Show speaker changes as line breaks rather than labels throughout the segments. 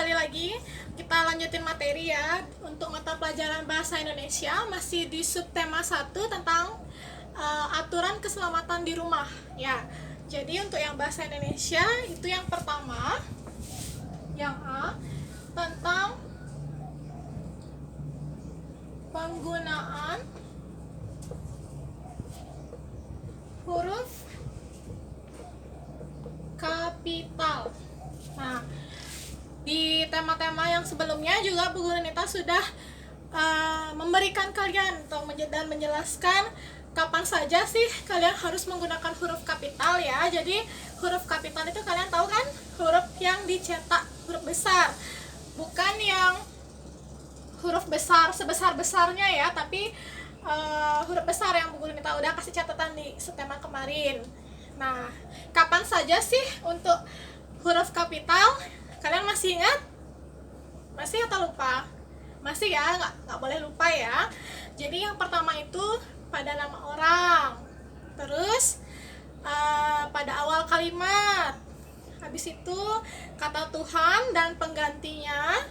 kembali lagi kita lanjutin materi ya untuk mata pelajaran bahasa Indonesia, masih di subtema 1 tentang aturan keselamatan di rumah ya. Jadi untuk yang bahasa Indonesia itu yang pertama, yang A, tentang penggunaan huruf kapital. Nah, di tema-tema yang sebelumnya juga Bu Guru Nita sudah memberikan kalian atau dan menjelaskan kapan saja sih kalian harus menggunakan huruf kapital ya. Jadi huruf kapital itu kalian tahu kan, huruf yang dicetak huruf besar, bukan yang huruf besar sebesar-besarnya ya, tapi huruf besar yang Bu Guru Nita udah kasih catatan di setema kemarin. Nah, kapan saja sih untuk huruf kapital? Kalian masih ingat? Masih atau lupa? Masih ya, nggak boleh lupa ya. Jadi yang pertama itu pada nama orang, terus pada awal kalimat, habis itu kata Tuhan dan penggantinya,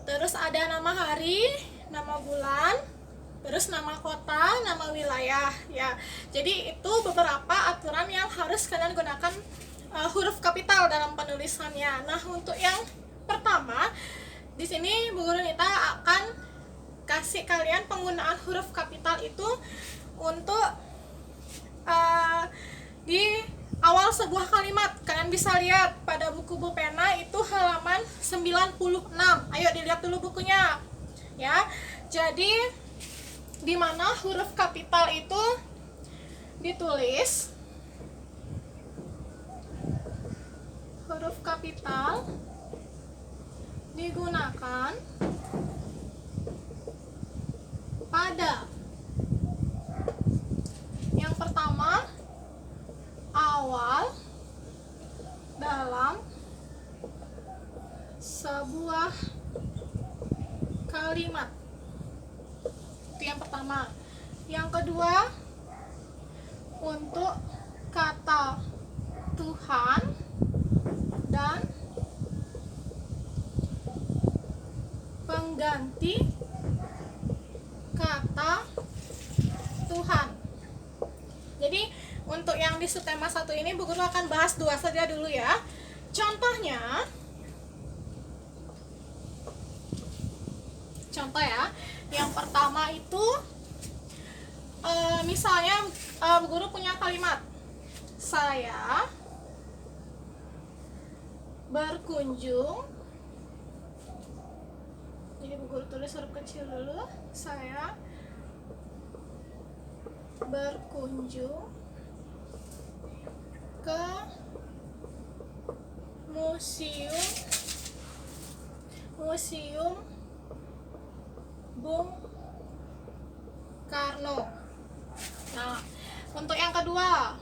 terus ada nama hari, nama bulan, terus nama kota, nama wilayah ya. Jadi itu beberapa aturan yang harus kalian gunakan huruf kapital dalam penulisannya. Nah, untuk yang pertama di sini Bu Guru Nita akan kasih kalian penggunaan huruf kapital itu untuk di awal sebuah kalimat. Kalian bisa lihat pada buku Bu Pena itu halaman 96. Ayo dilihat dulu bukunya ya. Jadi di mana huruf kapital itu ditulis, huruf kapital digunakan pada yang pertama awal dalam sebuah kalimat. Itu yang pertama. Yang kedua, untuk kata Tuhan dan pengganti kata Tuhan. Jadi untuk yang di subtema 1 ini Bu Guru akan bahas 2 saja dulu ya. Contohnya, contoh ya. Yang pertama itu misalnya Bu Guru punya kalimat, saya berkunjung. Jadi Bu Guru tulis huruf kecil dulu, saya berkunjung ke museum Bung Karno. Nah, untuk yang kedua,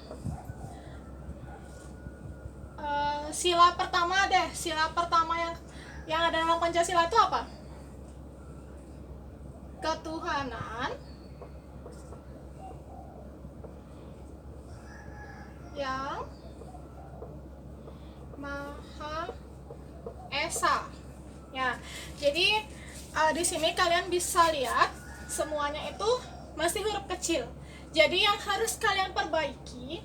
sila pertama deh. Sila pertama yang ada dalam Pancasila itu apa? Ketuhanan yang Maha Esa. Ya, jadi di sini kalian bisa lihat semuanya itu masih huruf kecil. Jadi yang harus kalian perbaiki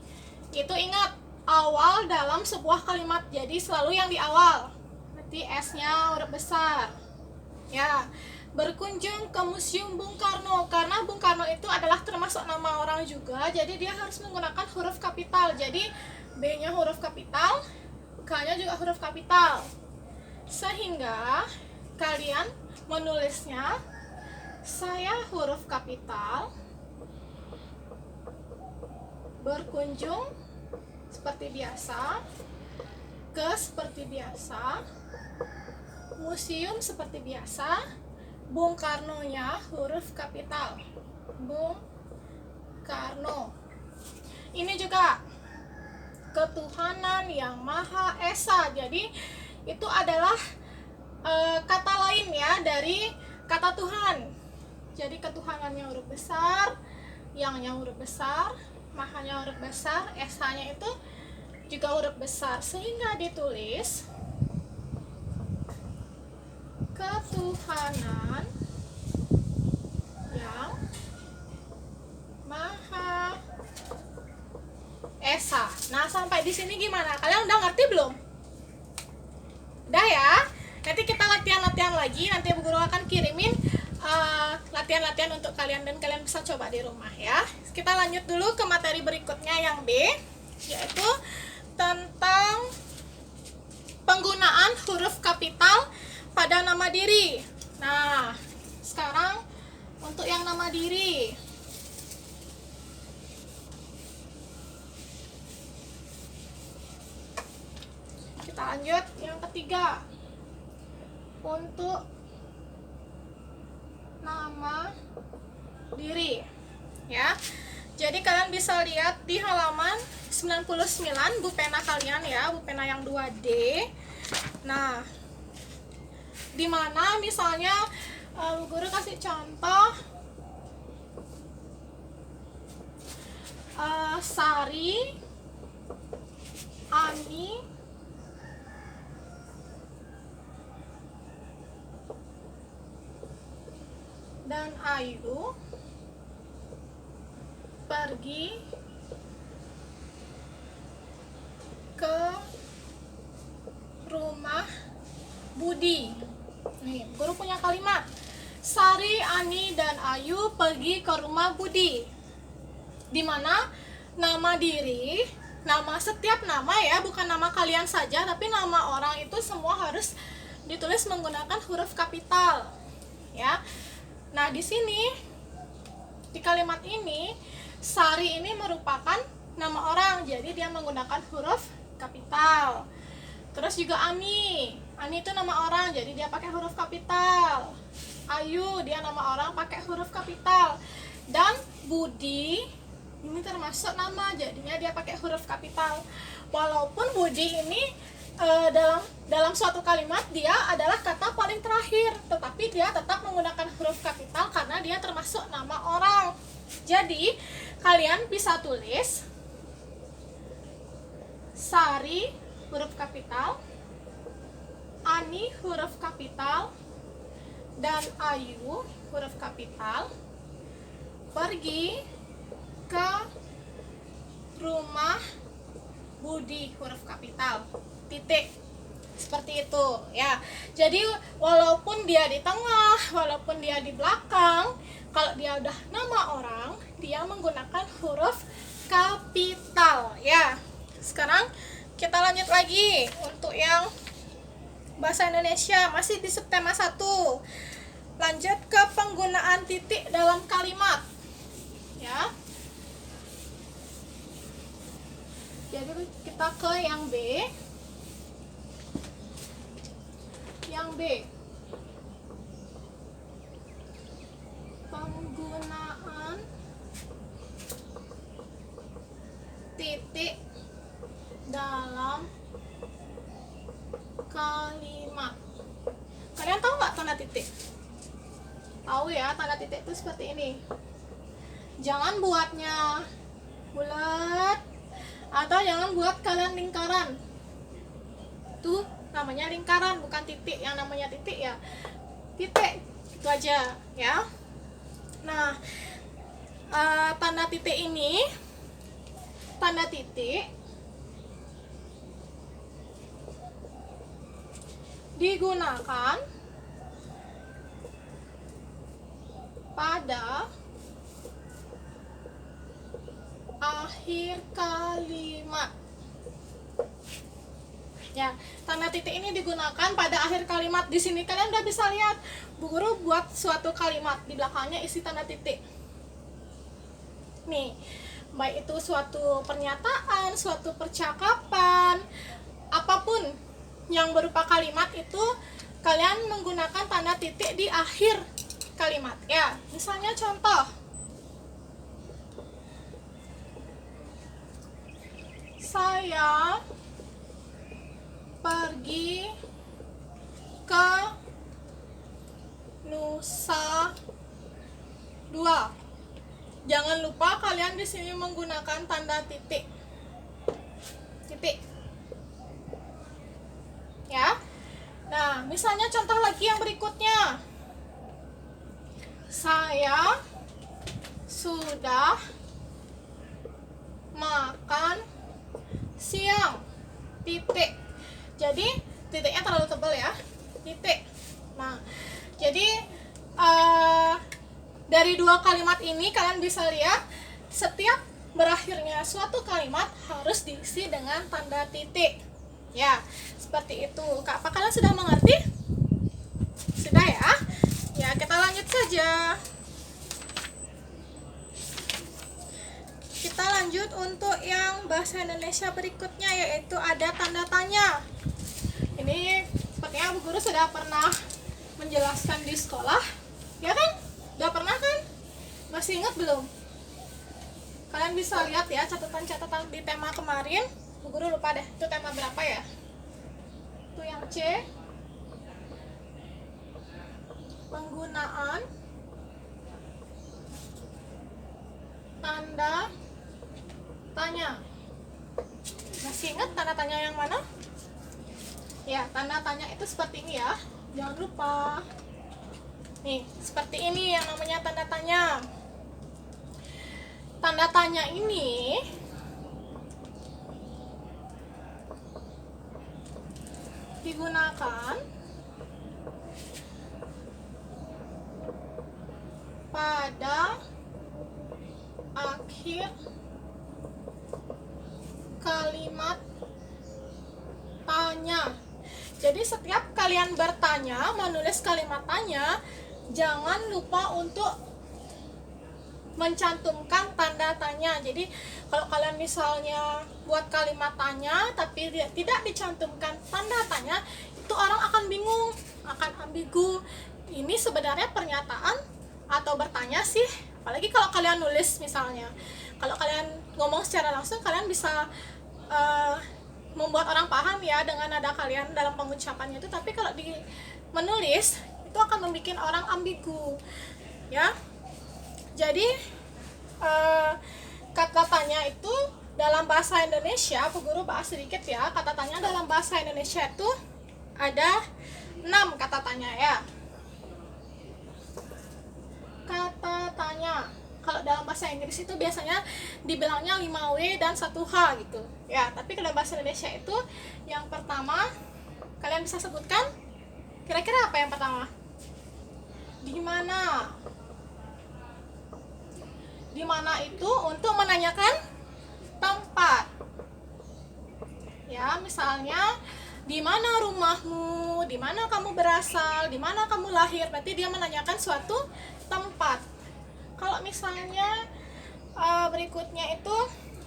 itu, ingat, awal dalam sebuah kalimat. Jadi selalu yang di awal. Berarti S-nya huruf besar. Ya, berkunjung ke Museum Bung Karno, karena Bung Karno itu adalah termasuk nama orang juga. Jadi dia harus menggunakan huruf kapital. Jadi B-nya huruf kapital, K-nya juga huruf kapital. Sehingga kalian menulisnya, saya huruf kapital berkunjung seperti biasa, ke seperti biasa, museum seperti biasa, Bung Karno-nya huruf kapital, Bung Karno. Ini juga ketuhanan yang Maha Esa. Jadi itu adalah kata lain ya dari kata Tuhan. Jadi ketuhanannya huruf besar, yang-nya huruf besar, Mahanya huruf besar, Esa-nya itu juga huruf besar, sehingga ditulis ketuhanan yang Maha Esa. Nah, sampai di sini gimana? Kalian udah ngerti belum? Udah ya? Nanti kita latihan-latihan lagi. Nanti Bu Guru akan kirimin latihan-latihan untuk kalian dan kalian bisa coba di rumah ya. Kita lanjut dulu ke materi berikutnya yang B, yaitu tentang penggunaan huruf kapital pada nama diri. Nah, sekarang untuk yang nama diri. Kita lanjut yang ketiga. Untuk nama diri ya. Jadi kalian bisa lihat di halaman 99 pena kalian ya, pena yang 2D. Nah, dimana misalnya Bu Guru kasih contoh Sari, Ani, dan Ayu pergi ke rumah Budi. Nih, Guru punya kalimat. Sari, Ani, dan Ayu pergi ke rumah Budi. Dimana nama diri, nama setiap nama ya, bukan nama kalian saja, tapi nama orang itu semua harus ditulis menggunakan huruf kapital. Ya. Nah, di sini di kalimat ini Sari ini merupakan nama orang, jadi dia menggunakan huruf kapital. Terus juga Ani itu nama orang, jadi dia pakai huruf kapital. Ayu, dia nama orang pakai huruf kapital. Dan Budi ini termasuk nama, jadinya dia pakai huruf kapital. Walaupun Budi ini dalam suatu kalimat dia adalah kata paling terakhir, tetapi dia tetap menggunakan huruf kapital karena dia termasuk nama orang. Jadi kalian bisa tulis Sari huruf kapital, Ani huruf kapital, dan Ayu huruf kapital pergi ke rumah Budi huruf kapital. Titik. Seperti itu ya. Jadi walaupun dia di tengah, walaupun dia di belakang, kalau dia udah nama orang, dia menggunakan huruf kapital ya. Sekarang kita lanjut lagi untuk yang bahasa Indonesia, masih di subtema 1. Lanjut ke penggunaan titik dalam kalimat ya. Jadi kita ke yang B. Yang B, penggunaan titik dalam kalimat. Kalian tahu nggak tanda titik? Tahu ya, tanda titik itu seperti ini. Jangan buatnya bulat, atau jangan buat kalian lingkaran. Tuh namanya lingkaran, bukan titik. Yang namanya titik ya titik, itu aja ya. Nah, tanda titik ini, tanda titik digunakan pada akhir kalimat. Ya, tanda titik ini digunakan pada akhir kalimat. Di sini kalian udah bisa lihat, Bu Guru buat suatu kalimat, di belakangnya isi tanda titik. Nih, baik itu suatu pernyataan, suatu percakapan, apapun yang berupa kalimat itu kalian menggunakan tanda titik di akhir kalimat ya. Misalnya contoh, saya pergi ke Nusa Dua. Jangan lupa kalian di sini menggunakan tanda titik. Titik. Ya. Nah, Misalnya contoh lagi yang berikutnya. Saya sudah makan siang. Titik. Jadi titiknya terlalu tebal ya. Titik. Nah, jadi dari dua kalimat ini kalian bisa lihat setiap berakhirnya suatu kalimat harus diisi dengan tanda titik. Ya, seperti itu. Apa kalian sudah mengerti? Sudah ya? Ya, kita lanjut saja. Kita lanjut untuk yang bahasa Indonesia berikutnya, yaitu ada tanda tanya. Ini sepertinya Bu Guru sudah pernah menjelaskan di sekolah, ya kan? Udah pernah kan? Masih ingat belum? Kalian bisa lihat ya catatan-catatan di tema kemarin. Bu Guru lupa deh, itu tema berapa ya? Itu yang C. Penggunaan tanda tanya. Masih ingat tanda tanya yang mana? Ya, tanda tanya itu seperti ini ya. Jangan lupa. Nih, seperti ini yang namanya tanda tanya. Tanda tanya ini digunakan pada akhir kalimat tanya. Jadi setiap kalian bertanya, menulis kalimat tanya, jangan lupa untuk mencantumkan tanda tanya. Jadi kalau kalian misalnya buat kalimat tanya tapi tidak dicantumkan tanda tanya, itu orang akan bingung, akan ambigu. Ini sebenarnya pernyataan atau bertanya sih? Apalagi kalau kalian nulis misalnya. Kalau kalian ngomong secara langsung, kalian bisa membuat orang paham ya dengan nada kalian dalam pengucapannya itu. Tapi kalau di menulis itu akan membuat orang ambigu, ya. Jadi kata tanya itu dalam bahasa Indonesia, Bu Guru bahas sedikit ya. Kata tanya dalam bahasa Indonesia itu ada 6 kata tanya ya. Kata tanya. Kalau dalam bahasa Inggris itu biasanya dibilangnya 5W dan 1H gitu. Ya, tapi kalau bahasa Indonesia itu yang pertama, kalian bisa sebutkan kira-kira apa yang pertama? Di mana? Di mana itu untuk menanyakan tempat. Ya, misalnya di mana rumahmu, di mana kamu berasal, di mana kamu lahir, berarti dia menanyakan suatu tempat. Kalau misalnya berikutnya itu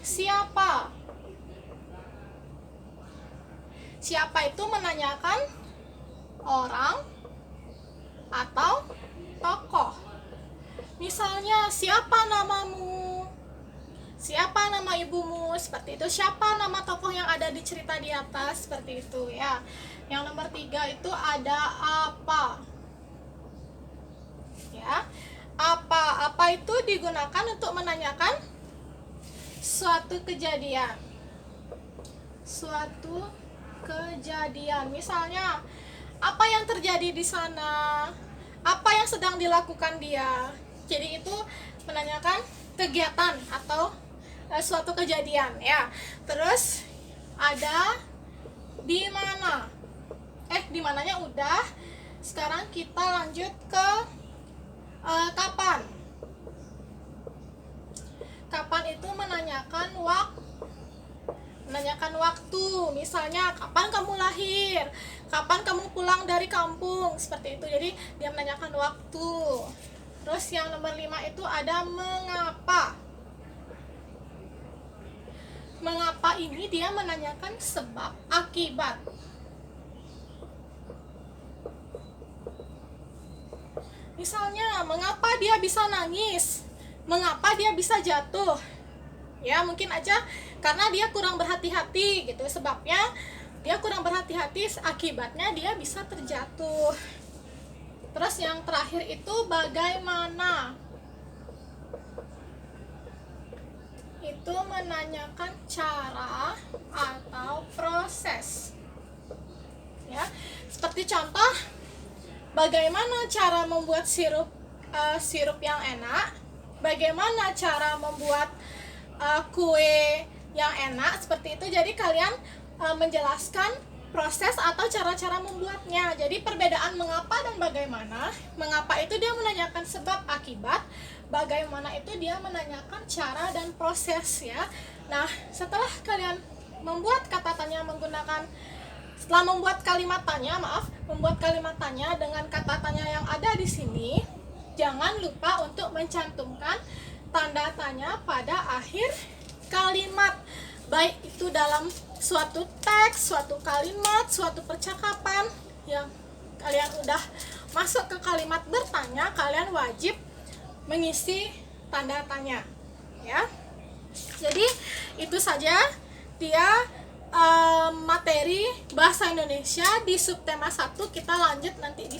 siapa? Siapa itu menanyakan orang atau tokoh. Misalnya siapa namamu? Siapa nama ibumu? Seperti itu. Siapa nama tokoh yang ada di cerita di atas? Seperti itu ya. Yang nomor 3 itu ada apa? Ya. Apa itu digunakan untuk menanyakan suatu kejadian. Suatu kejadian. Misalnya, apa yang terjadi di sana? Apa yang sedang dilakukan dia? Jadi itu menanyakan kegiatan atau suatu kejadian ya. Terus ada di mana? Di mananya udah. Sekarang kita lanjut ke kapan. Kapan itu menanyakan waktu. Misalnya kapan kamu lahir, kapan kamu pulang dari kampung, seperti itu. Jadi dia menanyakan waktu. Terus yang nomor 5 itu ada mengapa. Mengapa ini dia menanyakan sebab akibat. Misalnya, mengapa dia bisa nangis? Mengapa dia bisa jatuh? Ya, mungkin aja karena dia kurang berhati-hati gitu. Sebabnya dia kurang berhati-hati, akibatnya dia bisa terjatuh. Terus yang terakhir itu bagaimana? Itu menanyakan cara atau proses. ya. Seperti contoh, bagaimana cara membuat sirup yang enak, bagaimana cara membuat kue yang enak, seperti itu. Jadi kalian menjelaskan proses atau cara-cara membuatnya. Jadi perbedaan mengapa dan bagaimana. Mengapa itu dia menanyakan sebab akibat, bagaimana itu dia menanyakan cara dan proses ya. Nah, setelah kalian membuat kata tanya setelah membuat kalimat tanya dengan kata tanya yang ada di sini, jangan lupa untuk mencantumkan tanda tanya pada akhir kalimat, baik itu dalam suatu teks, suatu kalimat, suatu percakapan yang kalian udah masuk ke kalimat bertanya, kalian wajib mengisi tanda tanya ya. Jadi itu saja dia materi bahasa Indonesia di subtema 1. Kita lanjut nanti di